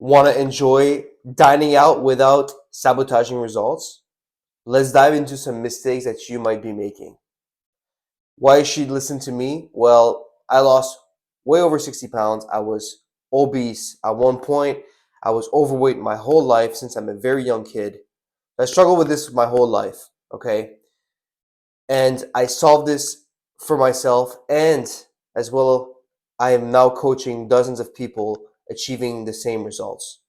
Want to enjoy dining out without sabotaging results? Let's dive into some mistakes that you might be making. Why you should listen to me? Well, I lost way over 60 pounds. I was obese at one point. I was overweight my whole life since I'm a very young kid. I struggled with this my whole life, okay? And I solved this for myself, and as well, I am now coaching dozens of people achieving the same results.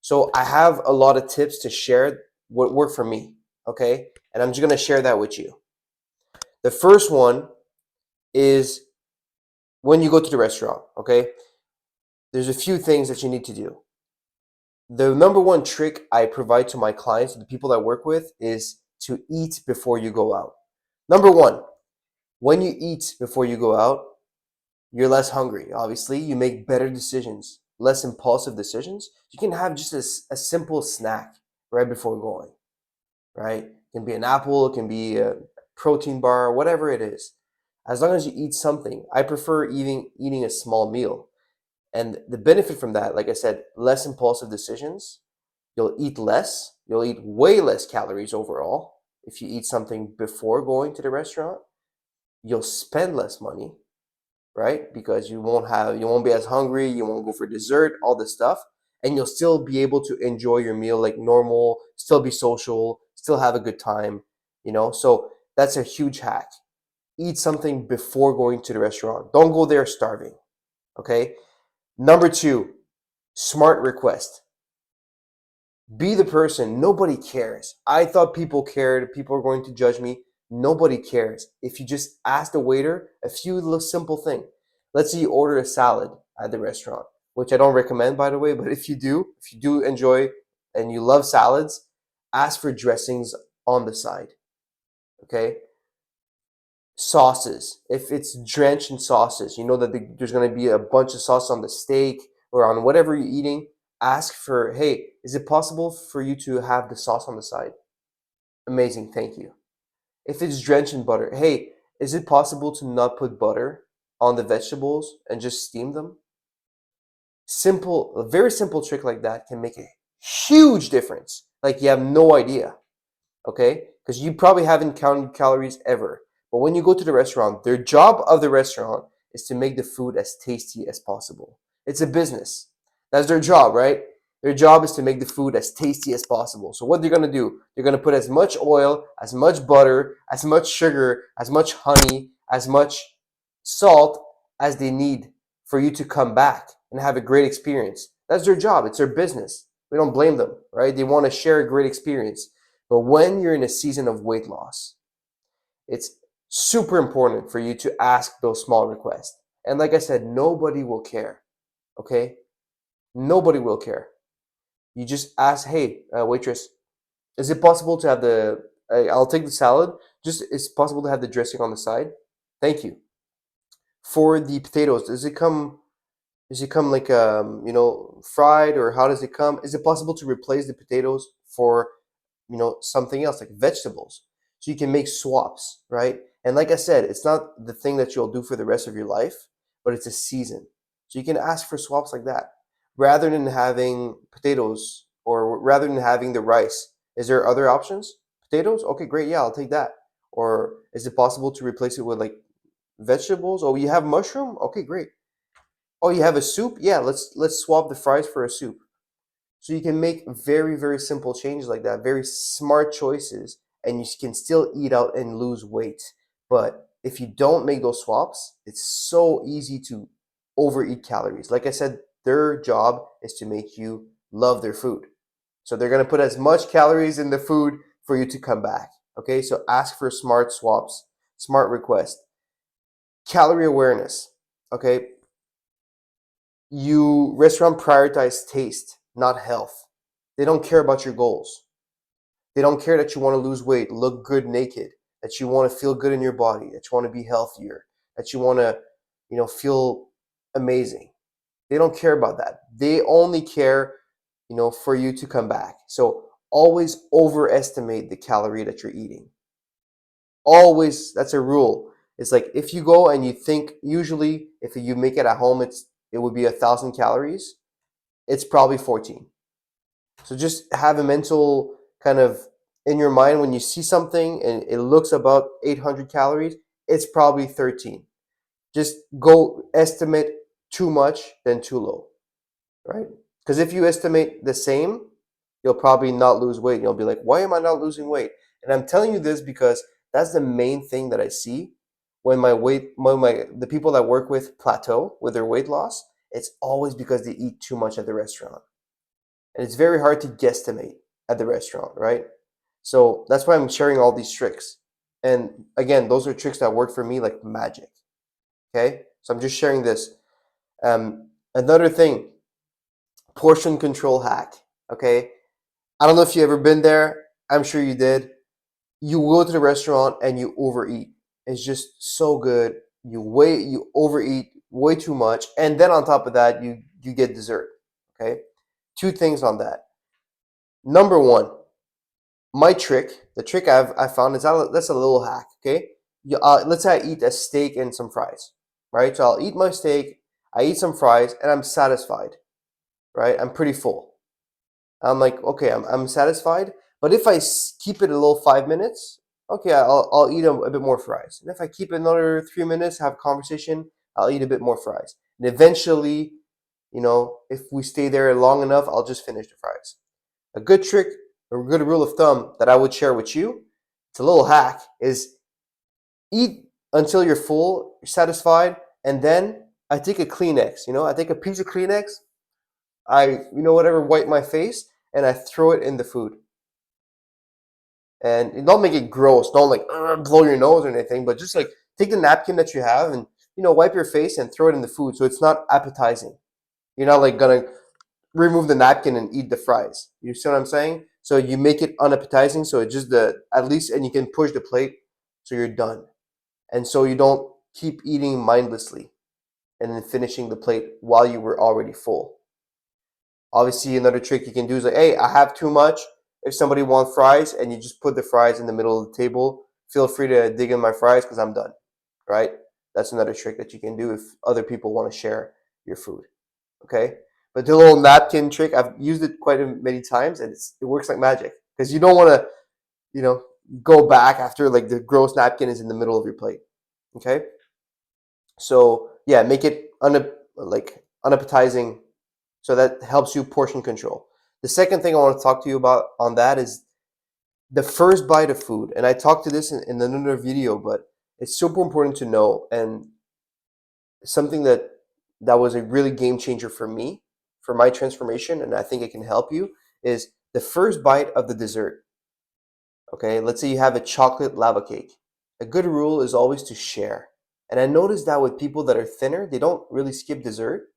So I have a lot of tips to share what worked for me, okay? And I'm just going to share that with you. The first one is when you go to the restaurant, okay? There's a few things that you need to do. The number one trick I provide to my clients, the people I work with, is to eat before you go out. Number one, when you eat before you go out, you're less hungry. Obviously, you make better decisions, less impulsive decisions. You can have just a simple snack right before going, right? It can be an apple, it can be a protein bar, whatever it is. As long as you eat something, I prefer eating a small meal. And the benefit from that, like I said, less impulsive decisions. You'll eat less, you'll eat way less calories overall if you eat something before going to the restaurant. You'll spend less money, right? Because you won't be as hungry, you won't go for dessert, all this stuff, and you'll still be able to enjoy your meal like normal, still be social, still have a good time, So that's a huge hack. Eat something before going to the restaurant. Don't go there starving, okay? Number two, smart request. Be the person. Nobody cares. I thought people cared. People are going to judge me. Nobody cares. If you just ask the waiter a few little simple things. Let's say you order a salad at the restaurant, which I don't recommend, by the way, but if you do enjoy and you love salads, ask for dressings on the side, okay? Sauces. If it's drenched in sauces, you know that there's going to be a bunch of sauce on the steak or on whatever you're eating. Ask for, hey, is it possible for you to have the sauce on the side? Amazing, thank you. If it's drenched in butter, hey, is it possible to not put butter on the vegetables and just steam them? A very simple trick like that can make a huge difference. Like you have no idea, okay? Because you probably haven't counted calories ever. But when you go to the restaurant, their job of the restaurant is to make the food as tasty as possible. It's a business. That's their job, right? Their job is to make the food as tasty as possible. So what they're going to do, they're going to put as much oil, as much butter, as much sugar, as much honey, as much salt as they need for you to come back and have a great experience. That's their job. It's their business. We don't blame them, right? They want to share a great experience. But when you're in a season of weight loss, it's super important for you to ask those small requests. And like I said, nobody will care, okay? Nobody will care. You just ask, hey, waitress, is it possible to have I'll take the salad, just is it possible to have the dressing on the side? Thank you. For the potatoes, does it come like fried, or how does it come? Is it possible to replace the potatoes for something else like vegetables? So you can make swaps, right? And like I said, it's not the thing that you'll do for the rest of your life, but it's a season. So you can ask for swaps like that. Rather than having potatoes, or rather than having the rice, is there other options? Potatoes? Okay, great. Yeah, I'll take that. Or is it possible to replace it with like vegetables? Oh, you have mushroom? Okay, great. Oh, you have a soup? Yeah, let's swap the fries for a soup. So you can make very, very simple changes like that, very smart choices, and you can still eat out and lose weight. But if you don't make those swaps, it's so easy to overeat calories. Like I said, their job is to make you love their food. So they're going to put as much calories in the food for you to come back. Okay, so ask for smart swaps, smart request. Calorie awareness. Okay, restaurant prioritize taste, not health. They don't care about your goals. They don't care that you want to lose weight, look good naked, that you want to feel good in your body, that you want to be healthier, that you want to, feel amazing. They don't care about that. They only care, for you to come back. So always overestimate the calorie that you're eating. Always, that's a rule. It's like if you go and you think, usually if you make it at home, it would be 1,000 calories. it's probably 14. So just have a mental kind of in your mind when you see something and it looks about 800 calories, it's probably 13. Just go estimate too much than too low, right? Because if you estimate the same, you'll probably not lose weight. You'll be like, why am I not losing weight? And I'm telling you this because that's the main thing that I see when the people that work with plateau with their weight loss. It's always because they eat too much at the restaurant. And it's very hard to guesstimate at the restaurant, right? So that's why I'm sharing all these tricks. And again, those are tricks that work for me like magic. Okay? So I'm just sharing this. Another thing, portion control hack. Okay? I don't know if you ever been there. I'm sure you did. You go to the restaurant and you overeat. It's just so good. You overeat way too much, and then on top of that, you get dessert. Okay? Two things on that. Number one, the trick I found is that's a little hack. Okay, let's say I eat a steak and some fries, right? So I'll eat my steak, I eat some fries, and I'm satisfied, right? I'm pretty full. I'm like, okay, I'm satisfied. But if I keep it a little 5 minutes, okay, I'll eat a bit more fries. And if I keep it another 3 minutes, have a conversation, I'll eat a bit more fries. And eventually, if we stay there long enough, I'll just finish the fries. A good trick, a good rule of thumb that I would share with you, it's a little hack, is eat until you're full, you're satisfied, and then I take a Kleenex, I take a piece of Kleenex, whatever, wipe my face, and I throw it in the food. And don't make it gross, don't like blow your nose or anything, but just like take the napkin that you have and, wipe your face and throw it in the food so it's not appetizing. You're not like gonna remove the napkin and eat the fries. You see what I'm saying? So you make it unappetizing. So it's just at least, and you can push the plate so you're done. And so you don't keep eating mindlessly and then finishing the plate while you were already full. Obviously, another trick you can do is like, hey, I have too much. If somebody wants fries and you just put the fries in the middle of the table, feel free to dig in my fries because I'm done, right? That's another trick that you can do if other people want to share your food, okay? But the little napkin trick, I've used it quite many times, and it works like magic because you don't want to, go back after like the gross napkin is in the middle of your plate. Okay, so yeah, make it unappetizing, so that helps you portion control. The second thing I want to talk to you about on that is the first bite of food, and I talked to this in another video, but it's super important to know, and something that was a really game changer for me, for my transformation, and I think it can help you, is the first bite of the dessert. Okay, let's say you have a chocolate lava cake. A good rule is always to share. And I noticed that with people that are thinner, they don't really skip dessert,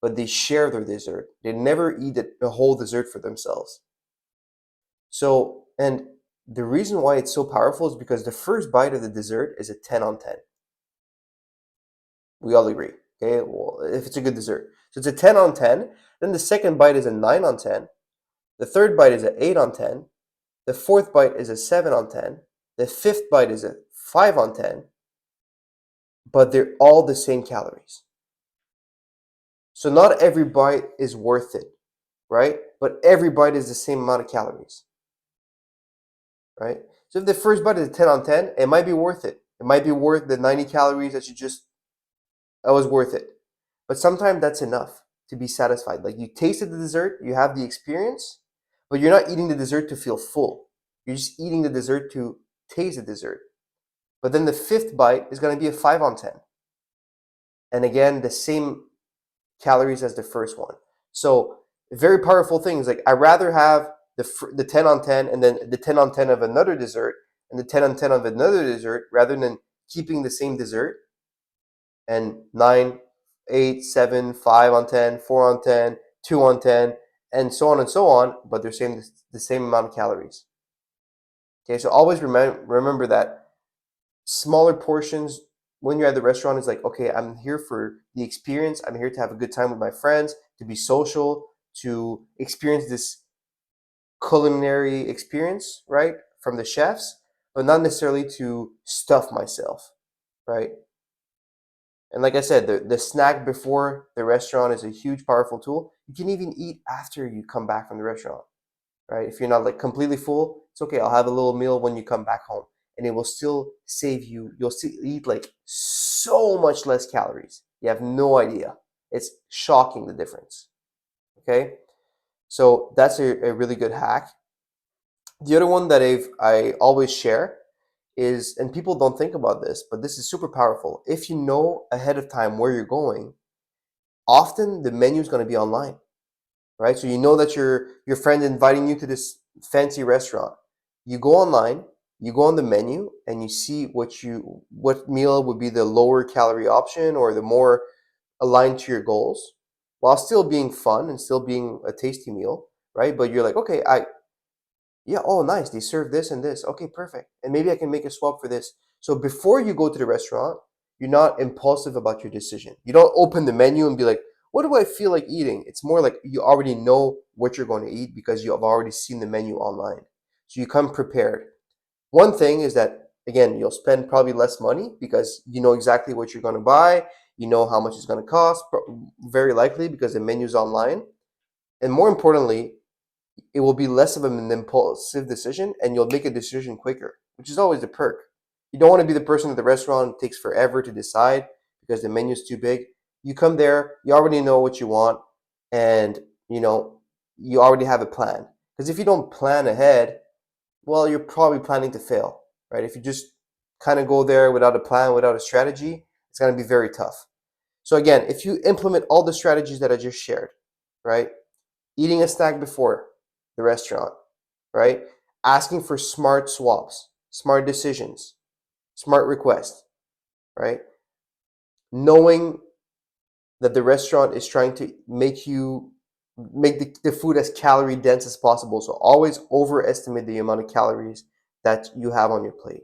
but they share their dessert. They never eat a whole dessert for themselves. So, and the reason why it's so powerful is because the first bite of the dessert is a 10 on 10. We all agree. Okay, well, if it's a good dessert. So it's a 10 on 10. Then the second bite is a 9 on 10. The third bite is an 8 on 10. The fourth bite is a 7 on 10. The fifth bite is a 5 on 10. But they're all the same calories. So not every bite is worth it, right? But every bite is the same amount of calories, right? So if the first bite is a 10 on 10, it might be worth it. It might be worth the 90 calories that was worth it. But sometimes that's enough to be satisfied. Like you tasted the dessert, you have the experience, but you're not eating the dessert to feel full. You're just eating the dessert to taste the dessert. But then the fifth bite is going to be a 5 on 10. And again, the same calories as the first one. So very powerful things. Like I rather have the 10 on 10 and then the 10 on 10 of another dessert and the 10 on 10 of another dessert rather than keeping the same dessert and 9, 8, 7, 5 on 10, 4 on 10, 2 on 10, and so on, but they're the same amount of calories. Okay, so always remember that smaller portions when you're at the restaurant is like, okay, I'm here for the experience. I'm here to have a good time with my friends, to be social, to experience this culinary experience, right, from the chefs, but not necessarily to stuff myself, right? And like I said, the snack before the restaurant is a huge, powerful tool. You can even eat after you come back from the restaurant, right? If you're not like completely full, it's okay. I'll have a little meal when you come back home, and it will still save you. You'll still eat like so much less calories. You have no idea. It's shocking the difference. Okay, so that's a really good hack. The other one that I always share is, and people don't think about this, but this is super powerful. If you know ahead of time where you're going, often the menu is going to be online, right? So you know that your friend inviting you to this fancy restaurant. You go online, you go on the menu, and you see what meal would be the lower calorie option or the more aligned to your goals, while still being fun and still being a tasty meal, right? But you're like, okay, yeah, oh, nice. They serve this and this. Okay, perfect. And maybe I can make a swap for this. So before you go to the restaurant, you're not impulsive about your decision. You don't open the menu and be like, what do I feel like eating? It's more like you already know what you're going to eat because you have already seen the menu online. So you come prepared. One thing is that, again, you'll spend probably less money because you know exactly what you're going to buy. You know how much it's going to cost, very likely because the menu's online. And more importantly, it will be less of an impulsive decision and you'll make a decision quicker, which is always the perk. You don't want to be the person at the restaurant who takes forever to decide because the menu's too big. You come there, you already know what you want, and you already have a plan. Because if you don't plan ahead, well, you're probably planning to fail, right? If you just kind of go there without a plan, without a strategy, it's going to be very tough. So again, if you implement all the strategies that I just shared, right? Eating a snack before the restaurant, right? Asking for smart swaps, smart decisions, smart requests, right? Knowing that the restaurant is trying to make the food as calorie dense as possible. So always overestimate the amount of calories that you have on your plate,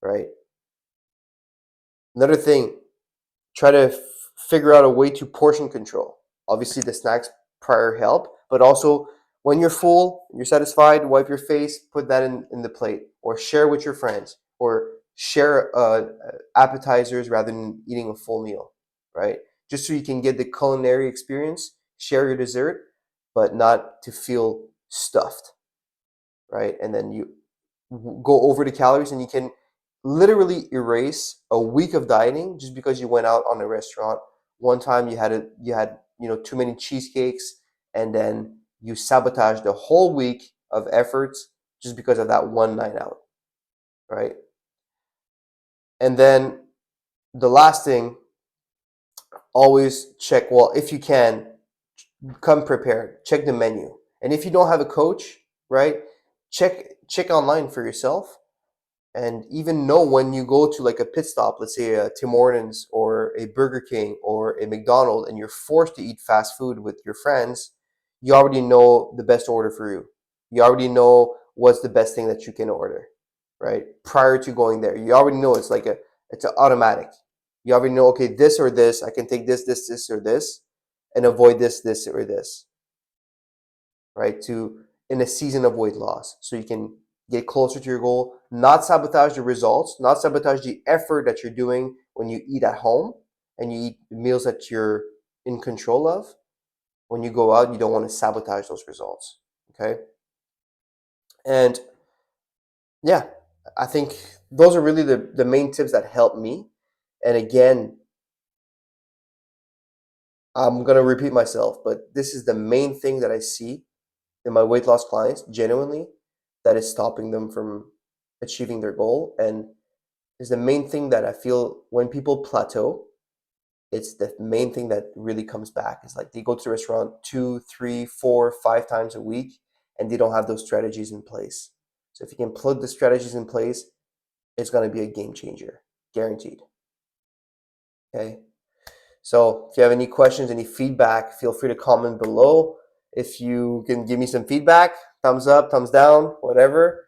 right? Another thing, try to figure out a way to portion control. Obviously, the snacks prior help, but also when you're full, you're satisfied, wipe your face, put that in the plate, or share with your friends, or share appetizers rather than eating a full meal, right? Just so you can get the culinary experience, share your dessert, but not to feel stuffed, right? And then you go over the calories and you can literally erase a week of dieting just because you went out on a restaurant. One time you had too many cheesecakes and then you sabotaged the whole week of efforts just because of that one night out, right? And then the last thing, always check, well, if you can, come prepared. Check the menu. And if you don't have a coach, right, check online for yourself and even know when you go to like a pit stop, let's say a Tim Hortons or a Burger King or a McDonald's, and you're forced to eat fast food with your friends, you already know the best order for you. You already know what's the best thing that you can order, right? Prior to going there, you already know it's an automatic. You already know, okay, this or this, I can take this or this, and avoid this or this, right? To in a season of weight loss, so you can get closer to your goal, not sabotage the results, not sabotage the effort that you're doing when you eat at home and you eat meals that you're in control of. When you go out, you don't want to sabotage those results. Okay. And yeah, I think those are really the main tips that help me. And again, I'm going to repeat myself, but this is the main thing that I see in my weight loss clients genuinely that is stopping them from achieving their goal, and is the main thing that I feel when people plateau, it's the main thing that really comes back. It's like they go to the restaurant 2, 3, 4, 5 times a week and they don't have those strategies in place. So if you can put the strategies in place, it's going to be a game changer, guaranteed. Okay. So if you have any questions, any feedback, feel free to comment below. If you can give me some feedback, thumbs up, thumbs down, whatever,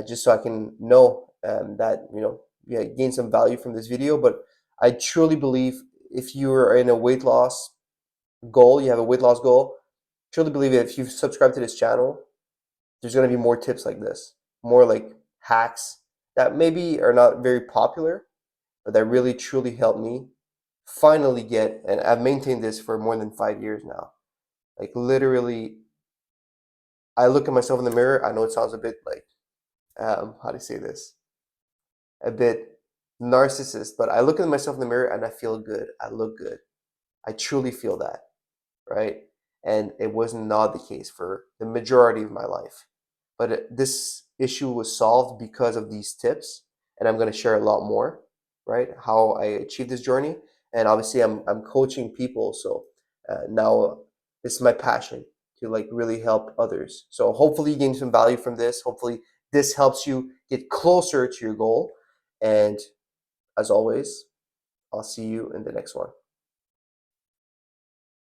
just so I can know that you gain some value from this video. But I truly believe if you're in a weight loss goal, you have a weight loss goal, truly believe that if you subscribe to this channel, there's going to be more tips like this, more like hacks that maybe are not very popular, but that really truly help me finally get, and I've maintained this for more than 5 years now. Like literally, I look at myself in the mirror. I know it sounds a bit like, how do you say this? A bit narcissist, but I look at myself in the mirror and I feel good. I look good. I truly feel that, right? And it was not the case for the majority of my life. But this issue was solved because of these tips, and I'm going to share a lot more, right? How I achieved this journey, and obviously I'm coaching people, so now this is my passion to like really help others. So hopefully you gain some value from this. Hopefully this helps you get closer to your goal, and as always, I'll see you in the next one.